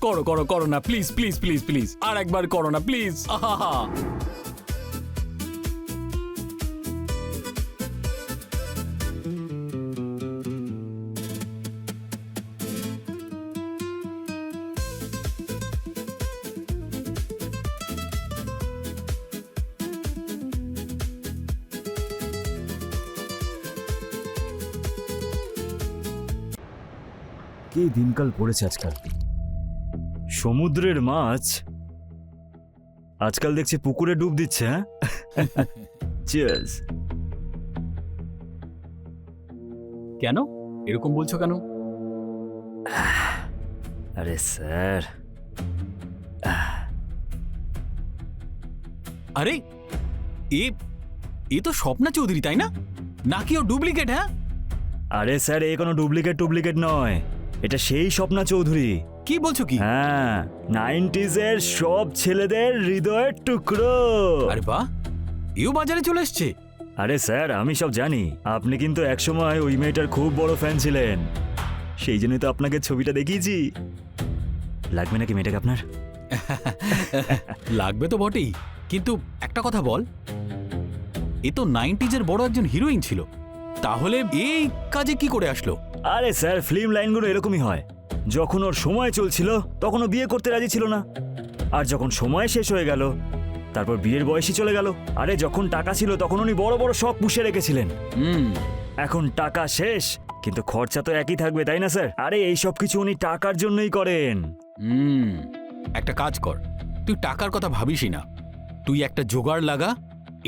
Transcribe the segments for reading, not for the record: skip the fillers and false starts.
করো করো করো না, প্লিজ প্লিজ প্লিজ প্লিজ, আর একবার করো না প্লিজ। কি দিনকাল পড়েছে আজকাল। সমুদ্রের মাছ আজকাল দেখছি পুকুরে ডুব দিচ্ছে। হ্যাঁ, চিয়ার্স। কেন এরকম বলছো কেন? আরে স্যার, আরে এ তো স্বপ্না চৌধুরী, তাই না? নাকি ও ডুপ্লিকেট? হ্যাঁ, আরে স্যার, এ কোনো ডুপ্লিকেট নয়, এটা সেই স্বপ্না চৌধুরী। কি বলছো কি? হ্যাঁ, 90s এর সব ছেলেদের হৃদয়ের টুকরো। আরে বাহ, এও বাজারে চলে এসছে। আরে স্যার, আমি সব জানি। আপনি কিন্তু একসময় ওই মেয়েটার খুব বড় ফ্যান ছিলেন, সেই জন্যই তো আপনাকে ছবিটা দেখিয়েছি। লাগবে নাকি মেয়েটাকে আপনার? লাগবে তো বটেই, কিন্তু একটা কথা বল, এ তো 90s এর বড় একজন হিরোইন ছিল, তাহলে এই কাজে কি করে আসলো? আরে স্যার, ফিল্ম লাইনগুলো এরকমই হয়। যখন ওর সময় চলছিল তখন ও বিয়ে করতে রাজি ছিল না, আর যখন সময় শেষ হয়ে গেল তারপর বিয়ের বয়সই চলে গেল। আরে যখন টাকা ছিল তখন উনি বড় বড় শখ পুষে রেখেছিলেন। এখন টাকা শেষ, কিন্তু খরচা তো একই থাকবে, তাই না স্যার? আরে এই সব কিছু উনি টাকার জন্যই করেন। একটা কাজ কর, তুই টাকার কথা ভাবিসই না, তুই একটা জোগাড় লাগা।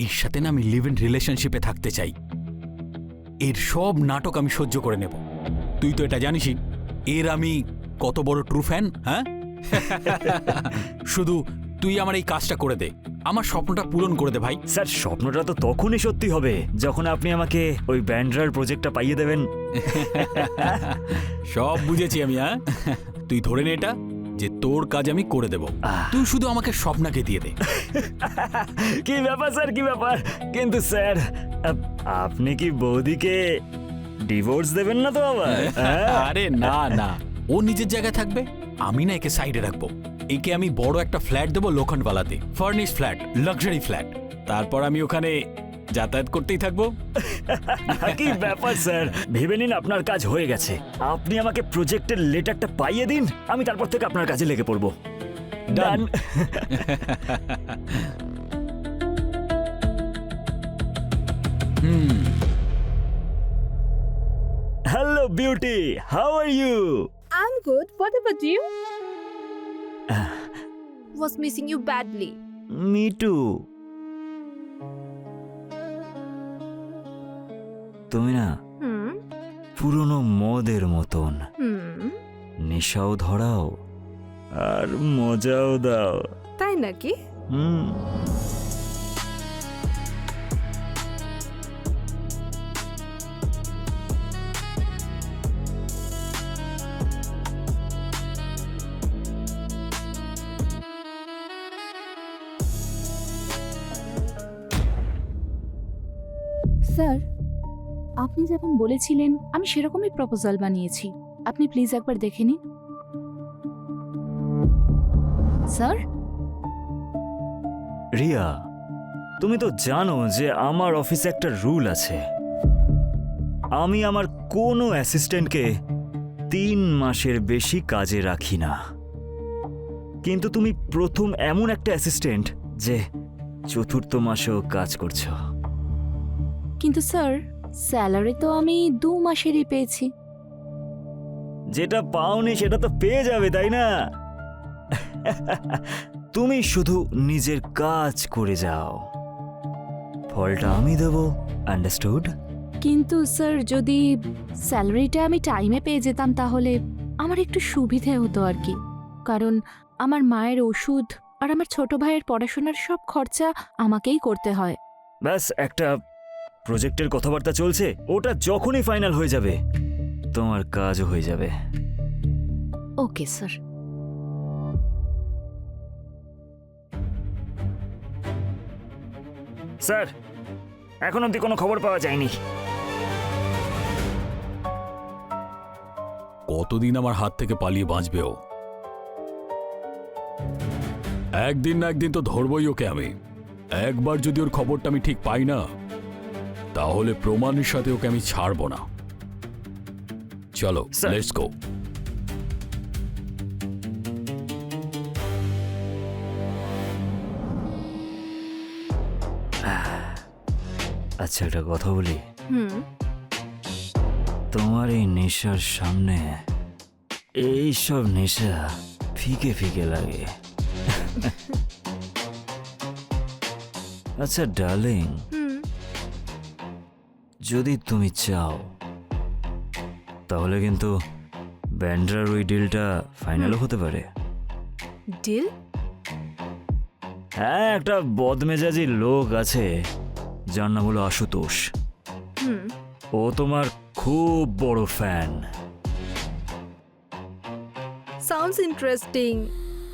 এর সাথে না আমি লিভ ইন রিলেশনশিপে থাকতে চাই, এর সব নাটক আমি সহ্য করে নেব। তুই তো এটা জানিসই এর আমি কত বড় ট্রু ফ্যান। হ্যাঁ, শুধু তুই আমার এই কাজটা করে দে, আমার স্বপ্নটা পূরণ করে দে ভাই। স্যার, স্বপ্নটা তো তখনই সত্যি হবে যখন আপনি আমাকে ওই ব্যান্ড্রার প্রজেক্টটা পাইয়ে দেবেন। সব বুঝেছি আমি। হ্যাঁ, তুই ধরে নে এটা যে তোর কাজ আমি করে দেব, তুই শুধু আমাকে স্বপ্নাকে দিয়ে দে। কি ব্যাপার স্যার, কি ব্যাপার? কিন্তু স্যার, আপনি কি বৌদিকে ডিভোর্স দেবেন না তো আবার? আরে না না, ও নিজের জায়গায় থাকবে, আমি না একে সাইডে রাখবো। একে আমি বড় একটা ফ্ল্যাট দেবো লোখণ্ডওয়ালাতে, ফার্নিশ ফ্ল্যাট, লাক্সারি ফ্ল্যাট। তারপর আমি ওখানে যাতায়াত করতেই থাকবো। কি ব্যাপার স্যার, ভেবে নিন আপনার কাজ হয়ে গেছে। আপনি আমাকে প্রজেক্টের লেটারটা পাইয়ে দিন, আমি তারপর থেকে আপনার কাজে লেগে পড়বো। Done. Hello beauty, how are you? I'm good. What about you? Was missing you badly. Me too. তুমি না পুরনো মদের মতন, নেশাও ধরাও আর মজাও দাও। তাই নাকি? স্যার, আপনি যেমন বলেছিলেন আমি সেরকমই প্রপোজাল বানিয়েছি, আপনি প্লিজ একবার দেখে নিন। স্যার, রিয়া, তুমি তো জানো যে আমার অফিসে একটা রুল আছে, আমি আমার কোনো অ্যাসিস্ট্যান্টকে 3 মাসের বেশি কাজে রাখি না। কিন্তু তুমি প্রথম এমন একটা অ্যাসিস্ট্যান্ট যে 4র্থ মাসেও কাজ করছো। কিন্তু স্যার, স্যালারি তো আমি 2 মাসেরই পেয়েছি। যেটা পাওনি সেটা তো পেয়ে যাবে, তাই না? তুমি শুধু নিজের কাজ করে যাও, ফলটা আমি দেব। আন্ডারস্টুড? কিন্তু স্যার, যদি স্যালারিটা আমি টাইমে পেয়ে যেতাম তাহলে আমার একটু সুবিধে হতো আর কি, কারণ আমার মায়ের ওষুধ আর আমার ছোট ভাইয়ের পড়াশোনার সব খরচা আমাকেই করতে হয়। ব্যাস, একটা প্রজেক্টের কথাবার্তা চলছে, ওটা যখনই ফাইনাল হয়ে যাবে তোমার কাজও হয়ে যাবে। Okay sir. স্যার, এখন অবধি কোনো খবর পাওয়া যায়নি। কত কতদিন আমার হাত থেকে পালিয়ে বাঁচবে ও? একদিন না একদিন তো ধরবই ওকে আমি। একবার যদি ওর খবরটা আমি ঠিক পাই না, তাহলে প্রমাণের সাথে ওকে আমি ছাড়বো না। চলো, স্যার। Let's go. আচ্ছা, একটা কথা বলি, হুম তোমার এই নেশার সামনে এই সব নেশা ফিকে ফিকে লাগে। আচ্ছা ডার্লিং, হুম যদি তুমি চাও তাহলে কিন্তু ব্যান্ড্রার ওই ডিলটা ফাইনালও হতে পারে। ডিল? হ্যাঁ, একটা বদমেজাজি লোক আছে যার নাম হলো আশুতোষ। হুম ও তোমার খুব বড় ফ্যান। Sounds interesting.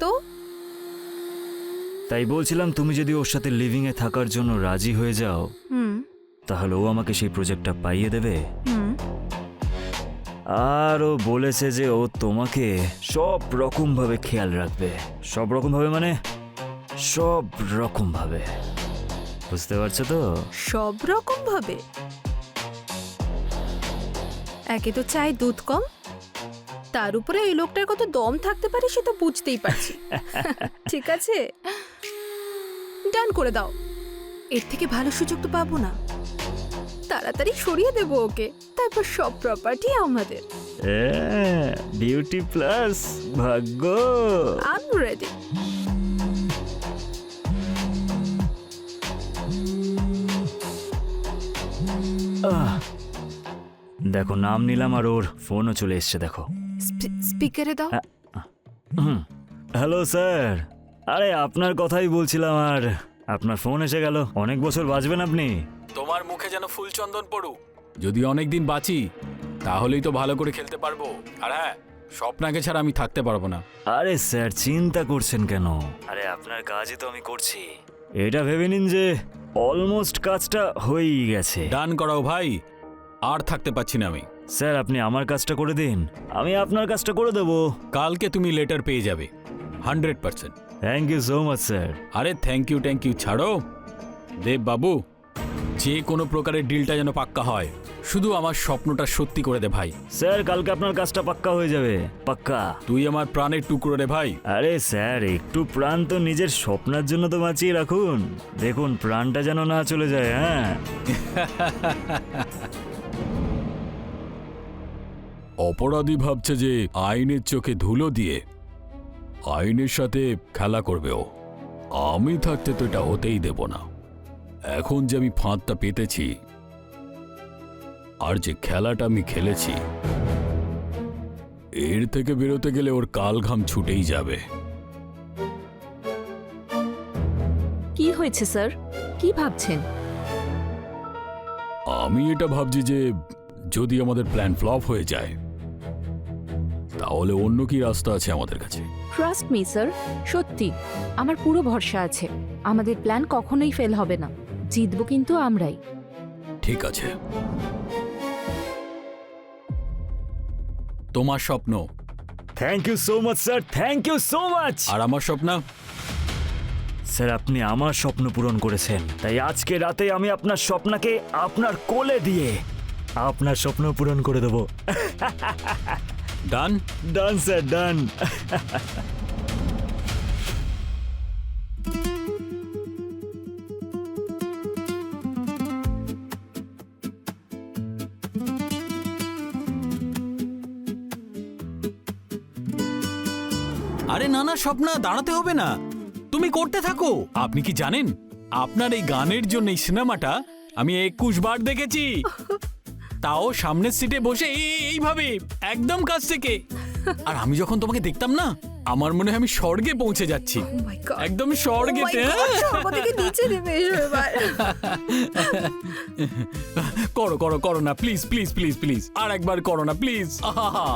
তো তাই বলছিলাম, তুমি যদি ওর সাথে লিভিং এ থাকার জন্য রাজি হয়ে যাও, হুম তাহলে ও আমাকে সেই প্রজেক্টটা পাইয়ে দেবে। হুম আর ও বলেছে যে ও তোমাকে সব রকম ভাবে খেয়াল রাখবে। সব রকম ভাবে মানে সব রকম ভাবে, বুঝতে পারছো তো? সব রকম ভাবে? একে তো চাই দুধ কম, তার উপরে এই লোকটার কত দম থাকতে পারে সে তো বুঝতেই পারছি। ঠিক আছে, ডান করে দাও। এর থেকে ভালো সুযোগ তো পাবো না। তাড়াতাড়ি সরিয়ে দেবো ওকে, তারপর সব প্রপার্টি আমাদের। বিউটি প্লাস ভাগ্য। I am ready. দেখো, নাম নিলাম আর ওর ফোনও চলে এসছে, দেখো। স্পিকারে দাও। হ্যালো স্যার, আরে আপনার কথাই বলছিলাম আর আপনার ফোন এসে গেল। অনেক বছর বাঁচবেন আপনি। তোমার মুখে যেন ফুলচন্দন পড়ুক। যদি অনেকদিন বাঁচি তাহলেই তো ভালো করে খেলতে পারবো। আর হ্যাঁ, স্বপ্নাকে ছাড়া আমি থাকতে পারবো না। আরে স্যার, চিন্তা করছেন কেন? আরে আপনার কাজই তো আমি করছি। এটা ভেবে নিন যে অলমোস্ট কাজটা হয়েই গেছে। ডান করাও ভাই, আর থাকতে পারছি না আমি। স্যার, আপনি আমার কাজটা করে দিন, আমি আপনার কাজটা করে দেবো। কালকে তুমি লেটার পেয়ে যাবে 100%। Thank you so much sir. আরে থ্যাংক ইউ ছাড়ো দেব বাবু, যে কোনো প্রকারের ডিলটা যেন পাক্কা হয়। শুধু আমার স্বপ্নটা সত্যি করে দে ভাই। স্যার, কালকে আপনার কাজটা পাক্কা হয়ে যাবে, পাক্কা। তুই আমার প্রাণের টুকরো রে ভাই। আরে স্যার, একটু প্রাণ তো নিজের স্বপ্নের জন্য তো বাঁচিয়ে রাখুন। দেখুন প্রাণটা যেন না চলে যায়। হ্যাঁ, অপরাধী ভাবছে যে আইনের চোখে ধুলো দিয়ে আইনের সাথে খেলা করবে ও। আমি থাকতে তো এটা হতেই দেব না। এখন যে আমি ফাঁদটা পেতেছি আর যে খেলাটা আমি খেলেছি, এর থেকে বেরোতে গেলে ওর কাল ঘাম ছুটেই যাবে। কি হয়েছে স্যার? কি ভাবছেন? আমি এটা ভাবছি যে যদি আমাদের প্ল্যান ফ্লপ হয়ে যায়, তাহলে অন্য কি রাস্তা আছে আমাদের কাছে? ট্রাস্ট মি স্যার, সত্যি আমার পুরো ভরসা আছে। আমাদের প্ল্যান কখনোই ফেল হবে না, জিতবো কিন্তু আমরাই। ঠিক আছে, তোমার স্বপ্ন thank you so much sir, thank you so much. আর আমার স্বপ্ন। স্যার, আপনি আমার স্বপ্ন পূরণ করেছেন, তাই আজকে রাতে আমি আপনার স্বপ্নকে আপনার কোলে দিয়ে আপনার স্বপ্ন পূরণ করে দেবো। ডান। ডান স্যার, ডান। আরে না না স্বপ্না, দাঁড়াতে হবে না, তুমি করতে থাকো। আপনি কি জানেন, আপনার এই গানের জন্য এই সিনেমাটা আমি 21 বার দেখেছি, তাও সামনের সিটে বসে এইভাবে একদম কাছ থেকে। আর আমি যখন তোমাকে দেখতাম না, আমার মনে হয় আমি স্বর্গে পৌঁছে যাচ্ছি, Oh my God! একদম স্বর্গেতে। Oh my God, সর্বদিকে নিচে নেমে এসো এবার। করো করো করো না, প্লিজ প্লিজ প্লিজ প্লিজ, আর একবার করো না প্লিজ। আহা,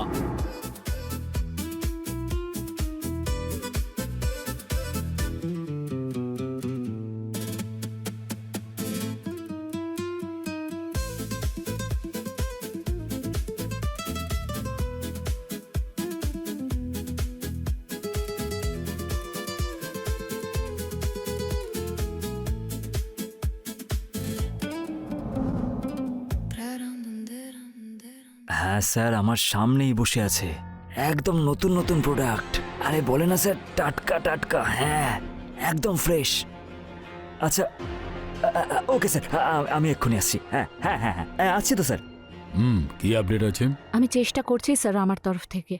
হ্যাঁ স্যার, আমার সামনেই বসে আছে, একদম নতুন নতুন প্রোডাক্ট। আরে বলে না স্যার, টাটকা টাটকা, হ্যাঁ একদম ফ্রেশ। আচ্ছা ওকে স্যার, আমি এক্ষুনি আসছি। হ্যাঁ হ্যাঁ হ্যাঁ হ্যাঁ আসছি তো স্যার। কি আপডেট আছে? আমি চেষ্টা করছি স্যার আমার তরফ থেকে।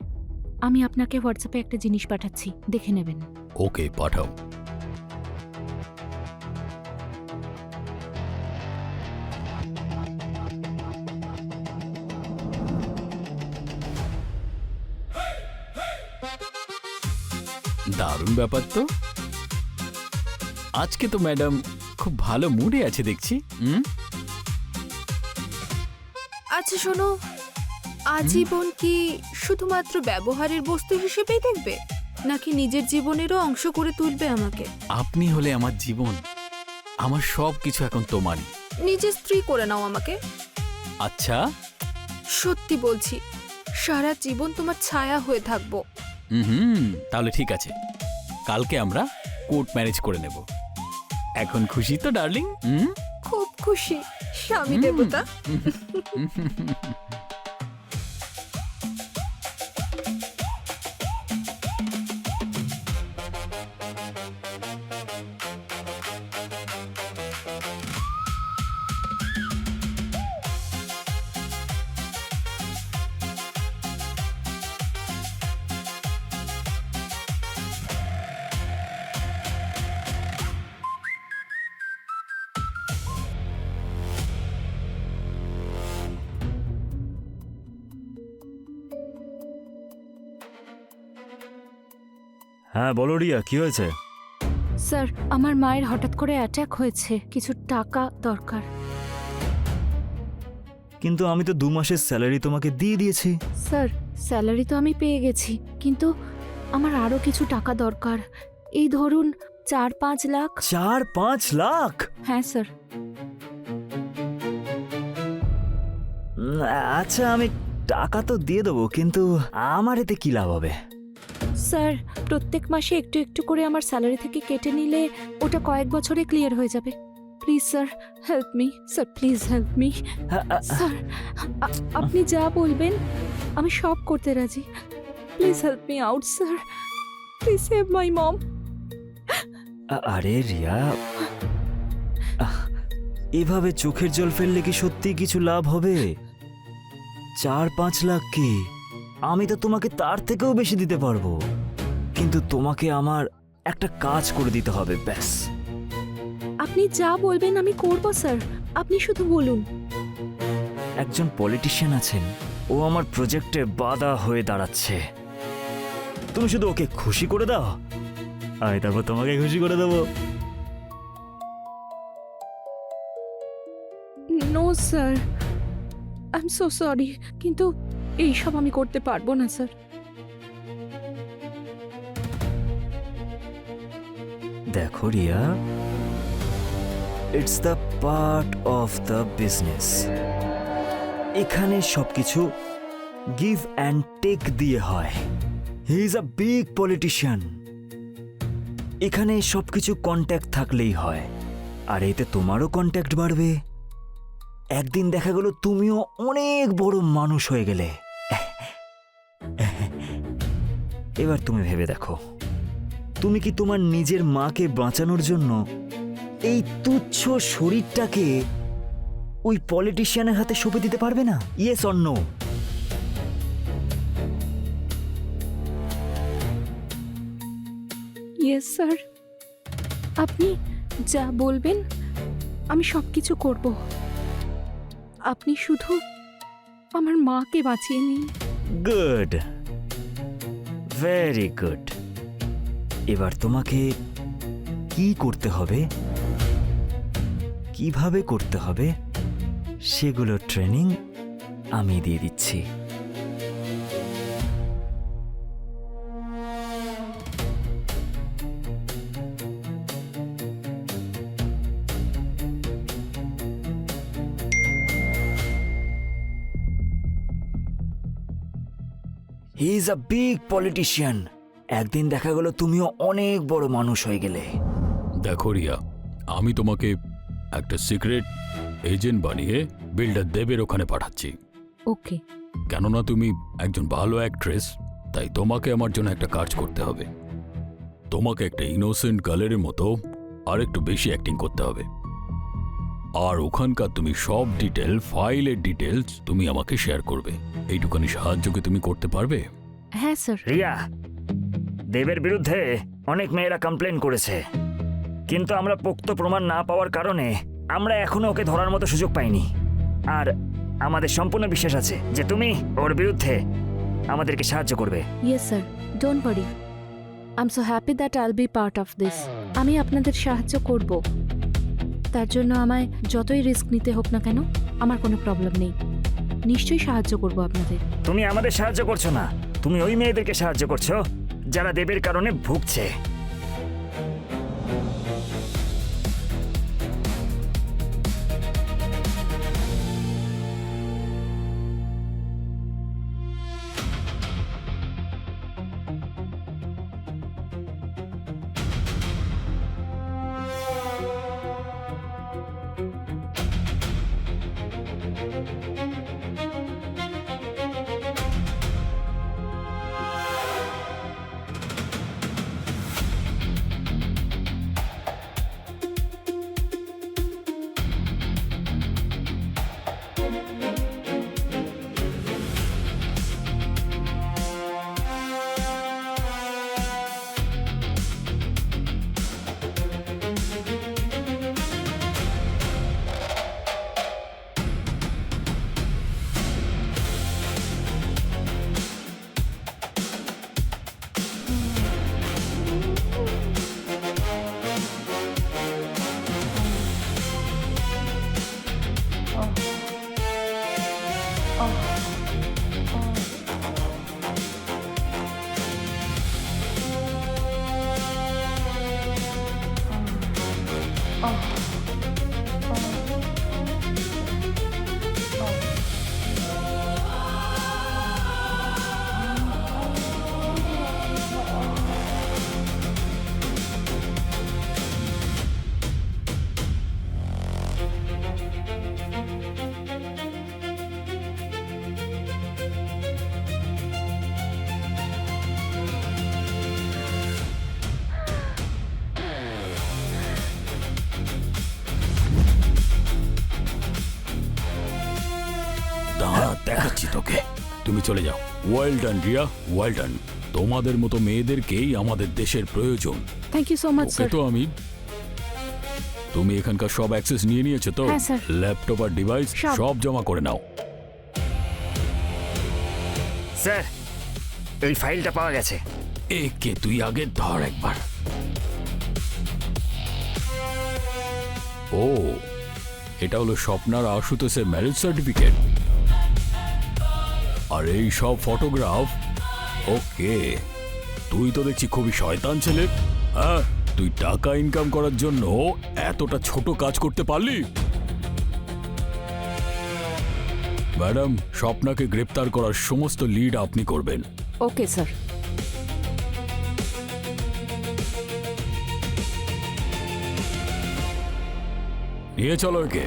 আমি আপনাকে হোয়াটসঅ্যাপে একটা জিনিস পাঠাচ্ছি, দেখে নেবেন। ওকে, পাঠাও। দারুণ ব্যাপার তো। আজকে তো ম্যাডাম খুব ভালো মুডে আছে দেখছি। আচ্ছা শোনো, আজীবন কি শুধুমাত্র ব্যবহারের বস্তু হিসেবেই দেখবে, নাকি নিজের জীবনেরও অংশ করে তুলবে আমাকে? আপনি হলে আমার জীবন, আমার সব কিছু এখন তোমারই। নিজের স্ত্রী করে নাও আমাকে। আচ্ছা, সত্যি বলছি, সারা জীবন তোমার ছায়া হয়ে থাকবো। তাহলে ঠিক আছে, কালকে আমরা কোর্ট ম্যারেজ করে নেব। এখন খুশি তো ডার্লিং? খুব খুশি স্বামী দেবতা। হ্যাঁ বলো রিয়া, কি হয়েছে? স্যার, আমার মায়ের হঠাৎ করে অ্যাটাক হয়েছে, কিছু টাকা দরকার। কিন্তু আমি তো 2 মাসের স্যালারি তোমাকে দিয়ে দিয়েছি। স্যার, স্যালারি তো আমি পেয়ে গেছি, কিন্তু আমার আরও কিছু টাকা দরকার। এই ধরুন 4-5 লাখ। 4-5 লাখ? হ্যাঁ স্যার। আচ্ছা, আমি টাকা তো দিয়ে দেবো, কিন্তু আমার এতে কি লাভ হবে? স্যার, প্রত্যেক মাসে একটু একটু করে আমার স্যালারি থেকে কেটে নিলে ওটা কয়েক বছরে ক্লিয়ার হয়ে যাবে। Please sir, help me sir, please help me sir. আপনি যা বলবেন আমি সব করতে রাজি। Please help me out sir, please save my mom. আরে রিয়া, এভাবে চোখের জল ফেললে কি সত্যি কিছু লাভ হবে? 4-5 লাখ কি? আমি তো তোমাকে তার থেকেও বেশি দিতে পারবো, কিন্তু তোমাকে আমার একটা কাজ করে দিতে হবে, ব্যাস। আপনি যা বলবেন আমি করব স্যার, আপনি শুধু বলুন। একজন পলিটিশিয়ান আছেন, ও আমার প্রজেক্টে বাধা হয়ে দাঁড়াচ্ছে। তুমি শুধু ওকে খুশি করে দাও, আমি তারপর তোমাকে খুশি করে দেবো। No sir, I am so sorry, কিন্তু এইসব আমি করতে পারবো না স্যার। দেখো Riya, it's the part of the business. এখানে সবকিছু গিভ অ্যান্ড টেক দিয়ে হয়। He is a big politician. এখানে সবকিছু কন্ট্যাক্ট থাকলেই হয়, আর এতে তোমারও কন্ট্যাক্ট বাড়বে। একদিন দেখা গেল তুমিও অনেক বড় মানুষ হয়ে গেলে। এবার তুমি ভেবে দেখো, তুমি কি তোমার নিজের মাকে বাঁচানোর জন্য এই তুচ্ছ শরীরটাকে ওই পলিটিশিয়ানের হাতে সঁপে দিতে পারবে না? Yes or no? Yes sir, আপনি যা বলবেন আমি সব কিছু করব। আপনি শুধু আমার মাকে বাঁচিয়ে নিন। Good, very good. এবার তোমাকে কি করতে হবে, কিভাবে করতে হবে, সেগুলো ট্রেনিং আমি দিয়ে দিচ্ছি। হি ইজ আ বিগ পলিটিশিয়ান। একদিন দেখা গেল তুমিও অনেক বড় মানুষ হয়ে গেলে। দেখো রিয়া, আমি তোমাকে একটা সিক্রেট এজেন্ট বানিয়ে বিল্ডার দেবের ওখানে পাঠাচ্ছি। ওকে। কেননা তুমি একজন ভালো অ্যাক্ট্রেস, তাই তোমাকে আমার জন্য একটা কাজ করতে হবে। তোমাকে একটা ইনোসেন্ট গার্লের মতো আর একটু বেশি অ্যাক্টিং করতে হবে। আর ওখানকার তুমি সব ডিটেল, ফাইলের ডিটেলস তুমি আমাকে শেয়ার করবে। এইটুখানি সাহায্যকে তুমি করতে পারবে? হ্যাঁ স্যার। রিয়া, দেবের বিরুদ্ধে অনেক মেয়েরা কমপ্লেন করেছে, কিন্তু আমরা পোক্ত প্রমাণ না পাওয়ার কারণে আমরা এখনো ওকে ধরার মতো সুযোগ পাইনি। আর আমাদের সম্পূর্ণ বিশ্বাস আছে যে তুমি ওর বিরুদ্ধে আমাদেরকে সাহায্য করবে। Yes sir, don't worry, I am so happy that আইল বি পার্ট অফ দিস। আমি আপনাদের সাহায্য করব, তার জন্য আমায় যতই রিস্ক নিতে হোক না কেন আমার কোনো প্রবলেম নেই। নিশ্চয়ই সাহায্য করব আপনাদের। তুমি আমাদের সাহায্য করছো না, তুমি ওই মেয়েদেরকে সাহায্য করছো যারা দেবের কারণে ভুগছে। দেখাচ্ছি তোকে, তুমি চলে যাও। Well done Riya, well done. তোমাদের মতো মেয়েদেরকেই আমাদের দেশের প্রয়োজন। Thank you so much okay sir. তো আমি, তুমি এখানকার সব অ্যাক্সেস নিয়ে নিয়েছো তো? হ্যাঁ, স্যার। ল্যাপটপ আর ডিভাইস সব। সব জমা করে নাও। স্যার, এই ফাইলটা পাওয়া গেছে। একে তুই আগে ধর একবার। ও, এটা হলো স্বপ্নার আশুতোষের ম্যারেজ সার্টিফিকেট। আর এই সব ফটোগ্রাফ। ওকে, তুই তো দেখছি খুবই শয়তান ছেলে। হ্যাঁ, তুই টাকা ইনকাম করার জন্য এতটা ছোট কাজ করতে পারলি? ম্যাডাম, স্বপ্নাকে গ্রেপ্তার করার সমস্ত লিড আপনি করবেন। Okay sir. নিয়ে চলো একে।